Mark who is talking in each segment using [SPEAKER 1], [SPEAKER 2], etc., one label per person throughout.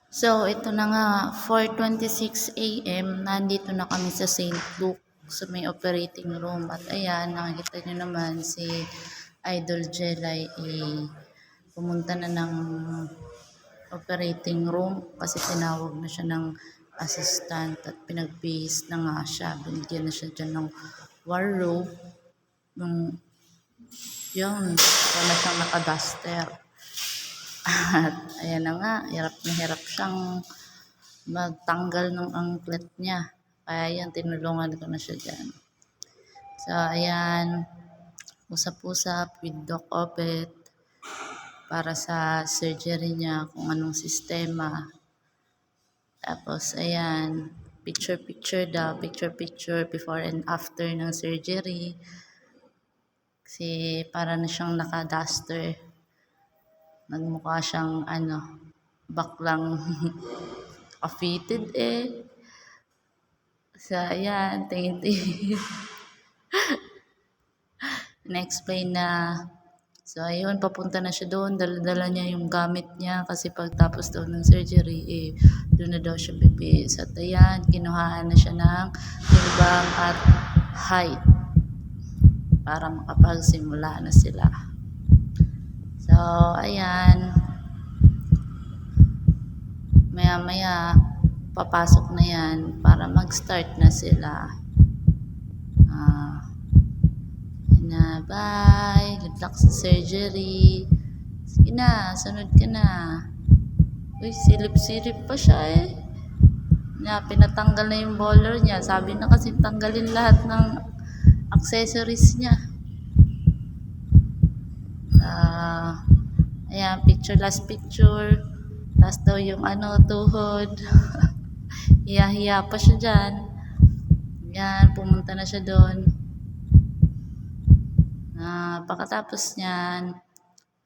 [SPEAKER 1] So, ito na nga, 4:26 AM, nandito na kami sa St. Luke, sa may operating room. At ayan, nakikita nyo naman si Idol Jelay, pumunta na ng operating room kasi tinawag na siya ng assistant at pinagpihis na nga siya. Binigyan na siya dyan ng wardrobe. Nung, yun, para na siyang nakaduster. At ayan na nga, hirap na hirap siyang magtanggal ng anklet niya. Kaya yan, tinulungan ko na siya dyan. So, ayan, usap-usap with Doc Opet para sa surgery niya, kung anong sistema. Tapos, ayan, picture-picture daw, picture-picture before and after ng surgery. Kasi para na siyang naka-duster. Nagmukha siyang, baklang fitted So, ayan, tingin-tingin. Na-explain na. So, ayun, papunta na siya doon. Dala-dala niya yung gamit niya kasi pagtapos daw ng surgery, doon na daw siya bibis. At ayan, kinuhaan na siya ng timbang at height para makapagsimula na sila. So, ayan, maya-maya, papasok na yan para mag-start na sila. Na, bye. Good luck sa surgery. Sige na, sunod ka na. Uy, silip-silip pa siya pinatanggal na yung bowler niya. Sabi na kasi tanggalin lahat ng accessories niya. Ayan, picture, last picture. Tapos daw yung tuhod. Hiya-hiya pa siya dyan. Yan, pumunta na siya doon. Pagkatapos niyan,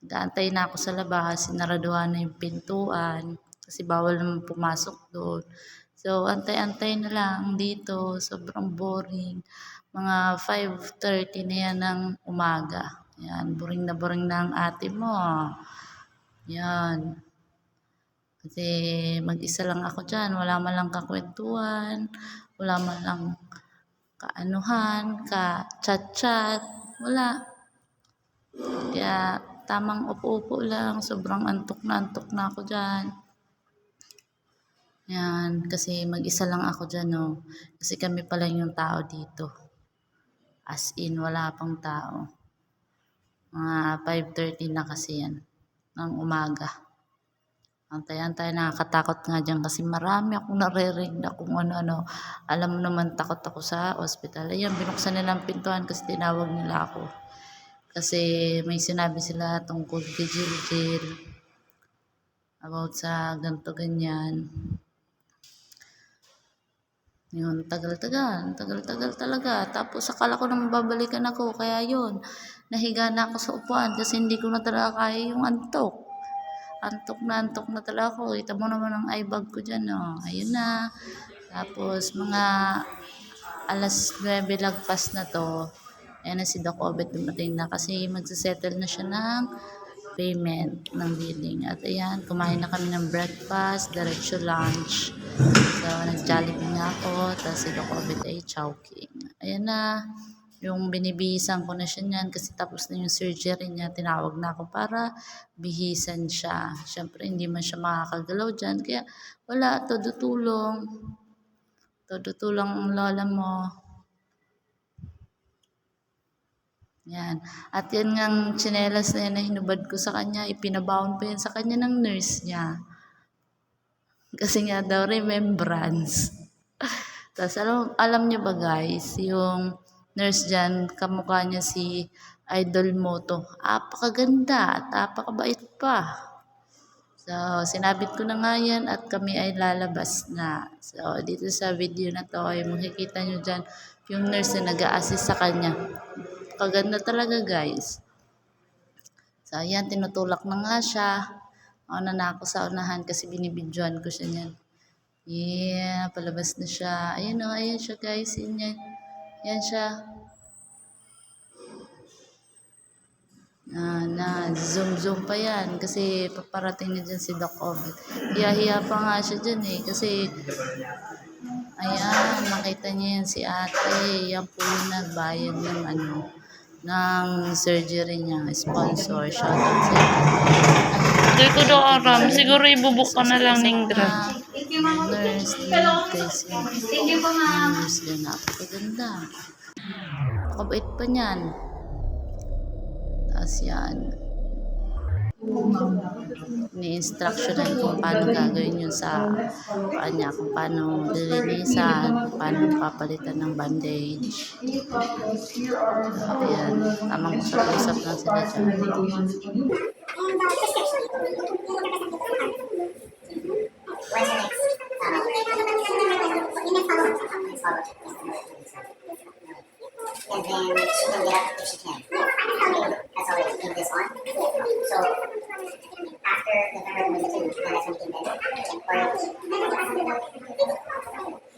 [SPEAKER 1] nag-aantay na ako sa labas, sinaraduhan na yung pintuan kasi bawal naman pumasok doon. So, antay-antay na lang dito, sobrang boring. Mga 5:30 na yan ng umaga. Yan, boring na ang ate mo. Yan. Kasi mag-isa lang ako dyan, wala man lang kakwentuhan, wala man lang kaanuhan, ka-chat-chat, wala. Kaya tamang upo-upo lang, sobrang antok na ako dyan. Yan, kasi mag-isa lang ako dyan, no. Kasi kami pa lang yung tao dito. As in, wala pang tao. Mga 5:30 na kasi yan, ng umaga. Antay-antay, nakakatakot nga dyan kasi marami akong naririnig na kung ano-ano. Alam mo naman, takot ako sa hospital. Ayan, binuksan nilang pintuan kasi tinawag nila ako. Kasi may sinabi sila tungkol kay Jill about sa ganto ganyan. Yun, tagal-tagal talaga. Tapos akala ko naman babalikan ako, kaya yun, nahiga na ako sa upuan kasi hindi ko na talaga kaya yung antok. Antok na talaga ako. Kita mo naman ang eye bag ko dyan, oh. Ayun na. Tapos mga alas 9 lagpas na to. Ayan na si Doc Obet dumating na kasi magsasettle na siya ng payment ng billing. At ayan, kumain na kami ng breakfast, diretso lunch. So, nag-Jollibee nga ako, tapos si Doc Obet ay Chowking. Ayan na, yung binibihisan ko na siya niyan kasi tapos na yung surgery niya, tinawag na ako para bihisan siya. Siyempre, hindi man siya makakagalaw dyan, kaya wala, todo tulong. Todo tulong ang lola mo. Yan. At yan ngang tsinelas na yan na hinubad ko sa kanya, ipinabaon pa yan sa kanya ng nurse niya. Kasi nga daw, remembrance. Tapos alam niyo ba guys, yung nurse dyan, kamukha niya si Idol Moto. Apakaganda at apakabait pa. So, sinabit ko na nga yan at kami ay lalabas na. So, dito sa video na to ay makikita nyo dyan yung nurse na nag-a-assist sa kanya. Kaganda talaga guys. So, ayan, tinutulak na nga siya. Nauna na ako sa unahan kasi binibidyoan ko siya niyan. Yeah, palabas na siya. Ayan o, ayan siya guys. Yan siya. Na zoom pa yan kasi paparating na dyan si Doc Obet. Hiya-hiya pa nga siya dyan eh kasi ayan, nakita niya yan si ate. Yan po yung nagbayad ng ng surgery niya, sponsor. Shoutout sa ate.
[SPEAKER 2] Hindi ko daw aram. Siguro ibubuk ka na lang ng grab.
[SPEAKER 1] Nurse din kasi nurse din. Napakaganda. Kapait pa niyan. Tapos yan. Ni-instructionan kung paano gagawin yun sa kanya, kung paano lilinisan, kung paano papalitan ng bandage. Ayan, tamang usap-usap lang sila dyan.
[SPEAKER 3] And then she can get up if she can. That's all we keep this on. So after November 22, then that's when we can get or no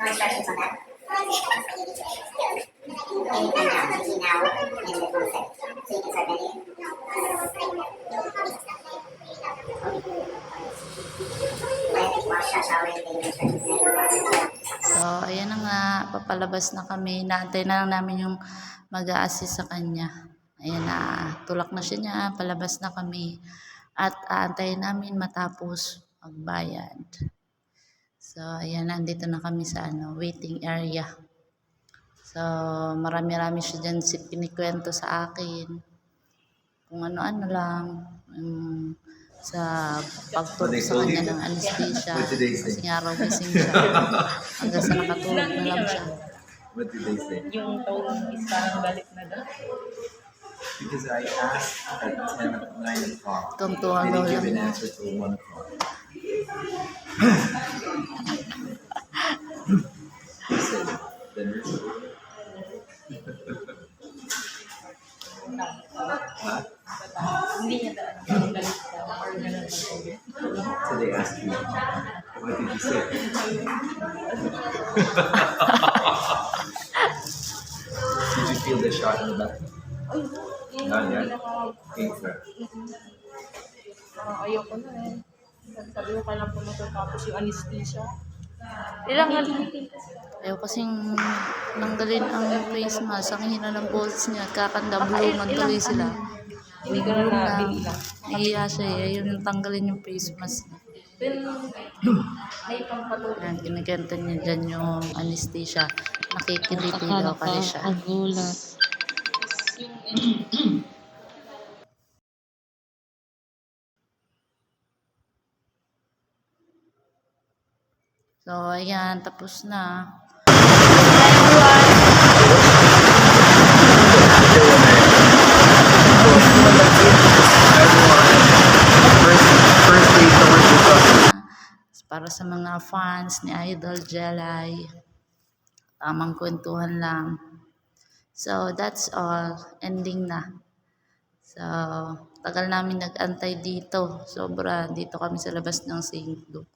[SPEAKER 3] instructions on that. Anytime now, between now and the 27th. So you can start bending.
[SPEAKER 1] So, ayan na nga, papalabas na kami. Naantay na lang namin yung mag-a-assist sa kanya. Ayan na, tulak na siya niya, palabas na kami. At aantayin namin matapos magbayad. So, ayan, nandito na kami sa waiting area. So, marami-rami siya dyan kinikwento sa akin. Kung ano-ano lang. Sa pagtulog sa kanya ng anesthesia. Kasi nga raw gising siya. Hanggang sa nakatulog na lang siya.
[SPEAKER 4] What did they say?
[SPEAKER 2] Yung tone is parang balik na daw.
[SPEAKER 4] Because I asked at 9 o'clock.
[SPEAKER 1] Tuntuhan
[SPEAKER 4] They
[SPEAKER 1] daw
[SPEAKER 4] didn't give
[SPEAKER 1] lang.
[SPEAKER 4] an answer till 1 o'clock. He said, the nurse. Huh?
[SPEAKER 2] Hindi niya daan balik daw or ganun.
[SPEAKER 4] So they asked me, what did you say? Did you feel the shot in the back? Not yet. Came through.
[SPEAKER 2] Ayoko na eh. Sabi ko kailan pumunta tapos yung anesthesia.
[SPEAKER 1] Ayaw kasing nanggalin ang face mask. Ang hina ng bolts niya. Kakandabulungan tuloy sila.
[SPEAKER 2] Hindi ko na nabili lang.
[SPEAKER 1] Nahiya siya eh. Ayaw yung tanggalin yung face mask niya.
[SPEAKER 2] Ay, pampatuloy.
[SPEAKER 1] Ayan, kinaganta niya dyan yung anesthesia. Nakikiliti daw kasi siya. So, ayan, tapos na. Para sa mga fans ni Idol Jelay, tamang kwentuhan lang. So, that's all. Ending na. So, tagal namin nag-antay dito. Sobra, dito kami sa labas ng St. Luke.